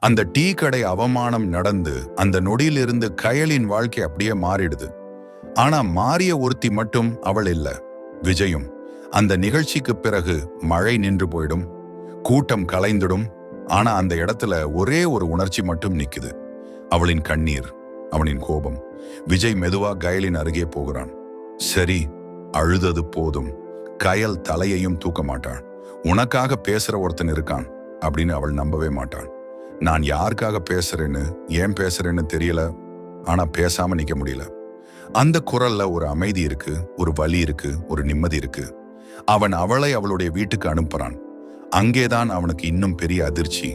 அந்த டீ கடை அவமானம் நடந்து அந்த நொடியிலிருந்து கயலின் வாழ்க்கை அப்படியே மாறிடுது. ஆனா மாறிய ஒருத்தி மட்டும் அவள் இல்ல, விஜயும். அந்த நிகழ்ச்சிக்கு பிறகு மழை நின்று போயிடும், கூட்டம் கலைந்துடும். ஆனா அந்த இடத்துல ஒரே ஒரு உணர்ச்சி மட்டும் நிக்குது, அவளின் கண்ணீர், அவனின் கோபம். விஜய் மெதுவா கயலின் அருகே போகிறான். சரி, அழுதது போதும். கயல் தலையையும் தூக்க மாட்டாள். உனக்காக பேசுற ஒருத்தன் இருக்கான் அப்படின்னு அவள் நம்பவே மாட்டாள். நான் யாருக்காக பேசுறேன்னு, ஏன் பேசுறேன்னு தெரியல, ஆனா பேசாம நிக்க முடியல. அந்த குரல்ல ஒரு அமைதி இருக்கு, ஒரு வலி இருக்கு, ஒரு நிம்மதி இருக்கு. அவன் அவளை அவளுடைய வீட்டுக்கு அனுப்புறான். அங்கேதான் அவனுக்கு இன்னும் பெரிய அதிர்ச்சி.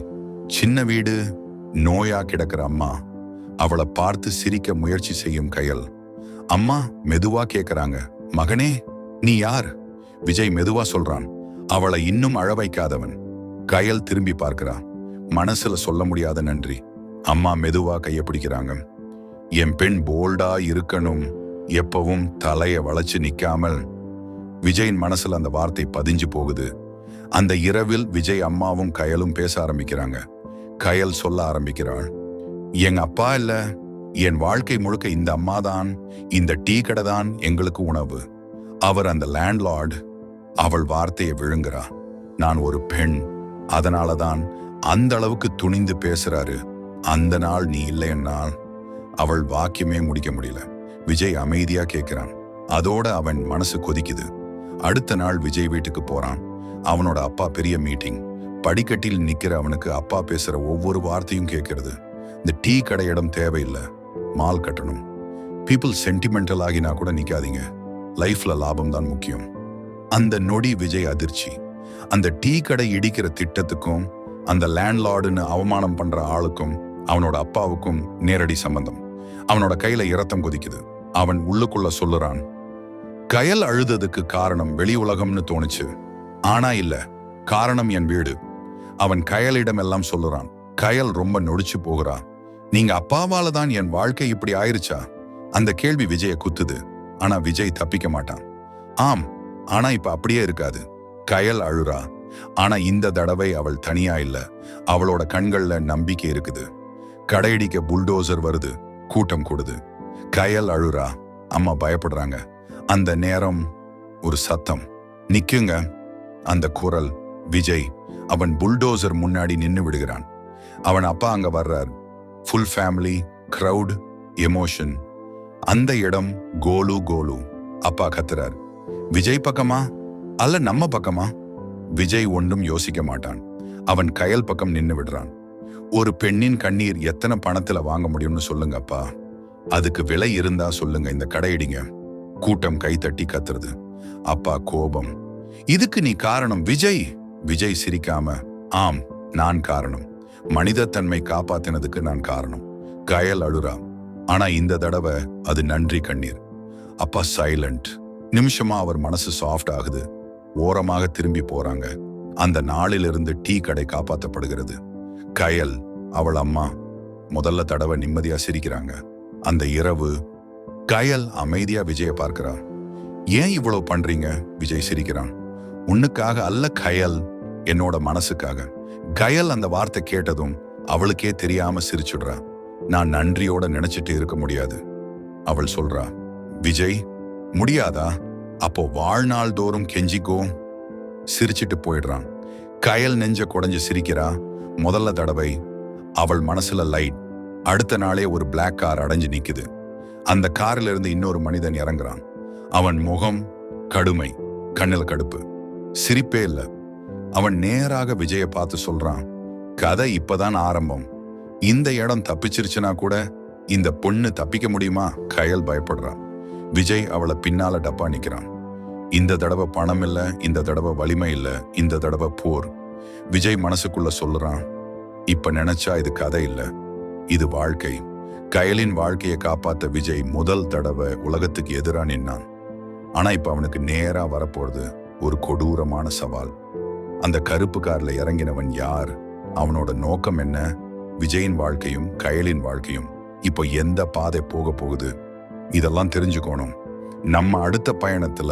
சின்ன வீடு, நோயா கிடக்கிற அம்மா, அவளை பார்த்து சிரிக்க முயற்சி செய்யும் கயல். அம்மா மெதுவா கேக்குறாங்க, மகனே நீ யார்? விஜய் மெதுவா சொல்றான், அவளை இன்னும் அழ வைக்காதவன். கயல் திரும்பி பார்க்கிறான், மனசுல சொல்ல முடியாத நன்றி. அம்மா மெதுவா கைய பிடிக்கிறாங்க. என் பெண் போல்டா இருக்கணும், எப்பவும் தலைய வளைச்சு நிக்காமல். விஜயின் மனசுல அந்த வார்த்தை பதிஞ்சு போகுது. அந்த இரவில் விஜய் அம்மாவும் கயலும் பேச ஆரம்பிக்கிறாங்க. கயல் சொல்ல ஆரம்பிக்கிறாள், எங்க அப்பா இல்ல, என் வாழ்க்கை முழுக்க இந்த அம்மா தான், இந்த டீ கடை தான் எங்களுக்கு உணவு. அவர் அந்த லேண்ட்லார்ட். அவள் வார்த்தையை விழுங்குறா. நான் ஒரு பெண், அதனாலதான் அந்த அளவுக்கு துணிந்து பேசுறாரு. அந்த நாள் நீ இல்லைன்னால். அவள் வாக்கியமே முடிக்க முடியல. விஜய் அமைதியா கேட்கிறான். அதோட அவன் மனசு கொதிக்குது. அடுத்த நாள் விஜய் வீட்டுக்கு போறான். அவனோட அப்பா பெரிய மீட்டிங். படிக்கட்டில் நிக்கிற அவனுக்கு அப்பா பேசுற ஒவ்வொரு வார்த்தையும் கேட்கறது. இந்த டீ கடை இடம் தேவையில்லை, மால் கட்டணும். பீப்புள் சென்டிமெண்டல் ஆகினா கூட நிக்காதீங்க, லைஃப்ல லாபம் தான் முக்கியம். அந்த நொடி விஜய் அதிர்ச்சி. அந்த டீ கடை இடிக்கிற திட்டத்துக்கும் அந்த லேண்ட்லார்டுன்னு அவமானம் பண்ற ஆளுக்கும் அவனோட அப்பாவுக்கும் நேரடி சம்பந்தம். அவனோட கையில இரத்தம் கொதிக்குது. அவன் உள்ளுக்குள்ள சொல்லுறான், கயல் அழுததுக்கு காரணம் வெளி உலகம்னு தோணுச்சு, ஆனா இல்ல, காரணம் என் வீடு. அவன் கயலிடமெல்லாம் சொல்லுறான். கயல் ரொம்ப நொடிச்சு போகிறா. நீங்க அப்பாவால தான் என் வாழ்க்கை இப்படி ஆயிருச்சா? அந்த கேள்வி விஜய குத்துது. ஆனா விஜய் தப்பிக்க மாட்டான். ஆம், ஆனா இப்ப அப்படியே இருக்காது. கயல் அழுறா. ஆனா இந்த தடவை அவள் தனியா இல்ல. அவளோட கண்கள்ல நம்பிக்கை இருக்குது. கடையடிக்க புல்டோசர் வருது, கூட்டம் கூடுது. கயல் அழுறா. அம்மா பயப்படுறாங்க. அந்த நேரம் ஒரு சத்தம், நிக்குங்க. அந்த குரல் விஜய். அவன் புல்டோசர் முன்னாடி நின்னு விடுகிறான். அவன் அப்பா அங்க வர்றார். Full family, crowd, emotion. அந்த இடம் கோலு கோலு. அப்பா கத்துறார், விஜய் பக்கமா அல்ல நம்ம பக்கமா? விஜய் ஒன்றும் யோசிக்க மாட்டான். அவன் கயல் பக்கம் நின்னு விடுறான். ஒரு பெண்ணின் கண்ணீர் எத்தனை பணத்துல வாங்க முடியும்னு சொல்லுங்க அப்பா. அதுக்கு விலை இருந்தா சொல்லுங்க, இந்த கடையடிங்க. கூட்டம் கைத்தட்டி கத்துறது. அப்பா கோபம், இதுக்கு நீ காரணம் விஜய். விஜய் சிரிக்காம, ஆம் நான் காரணம். மனிதத்தன்மை காப்பாத்தினதுக்கு நான் காரணம். கயல் அழுறா. ஆனா இந்த தடவை அது நன்றி கண்ணீர். அப்பா சைலண்ட். நிமிஷமா அவர் மனசு சாஃப்ட் ஆகுது. ஓரமாக திரும்பி போறாங்க. அந்த நாளிலிருந்து டீ கடை காப்பாற்றப்படுகிறது. கயல், அவள் அம்மா, முதல்ல தடவை நிம்மதியா சிரிக்கிறாங்க. அந்த இரவு கயல் அமைதியா விஜய பார்க்கிறா. ஏன் இவ்வளவு பண்றீங்க? விஜய் சிரிக்கிறான். உன்னுக்காக அல்ல கயல், என்னோட மனசுக்காக. கயல் அந்த வார்த்தை கேட்டதும் அவளுக்கே தெரியாம சிரிச்சுடுறா. நான் நன்றியோட நினைச்சிட்டு இருக்க முடியாது. அவள் சொல்றா, விஜய் முடியாதா? அப்போ வாழ்நாள் தோறும் கெஞ்சிக்கோ. சிரிச்சிட்டு போயிடுறான். கயல் நெஞ்ச குடைஞ்சு சிரிக்கிறா. முதல்ல தடவை. அவள் மனசுல லைட். அடுத்த நாளே ஒரு பிளாக் கார் அடைஞ்சு நிக்குது. அந்த காரில் இருந்து இன்னொரு மனிதன் இறங்குறான். அவன் முகம் கடுமை, கண்ணில் கடுப்பு, சிரிப்பே இல்ல. அவன் நேராக விஜய பார்த்து சொல்றான், கதை இப்பதான் ஆரம்பம். இந்த இடம் தப்பிச்சிருச்சுனா கூட இந்த பொண்ணு தப்பிக்க முடியுமா? கயல் பயப்படுறான். விஜய் அவளை பின்னால டப்பா நிக்கிறான். இந்த தடவை பணம் இல்ல, இந்த தடவை வலிமை இல்ல, இந்த தடவை போர். விஜய் மனசுக்குள்ள சொல்லுறான், இப்ப நினைச்சா இது கதை இல்ல, இது வாழ்க்கை. கயலின் வாழ்க்கையை காப்பாத்த விஜய் முதல் தடவை உலகத்துக்கு எதிரா நின்னான். ஆனா இப்ப அவனுக்கு நேரா வரப்போறது ஒரு கொடூரமான சவால். அந்த கருப்பு கார்ல இறங்கினவன் யார்? அவனோட நோக்கம் என்ன? விஜயின் வாழ்க்கையும் கயலின் வாழ்க்கையும் இப்போ எந்த பாதை போக போகுது? இதெல்லாம் தெரிஞ்சுக்கணும். நம்ம அடுத்த பயணத்துல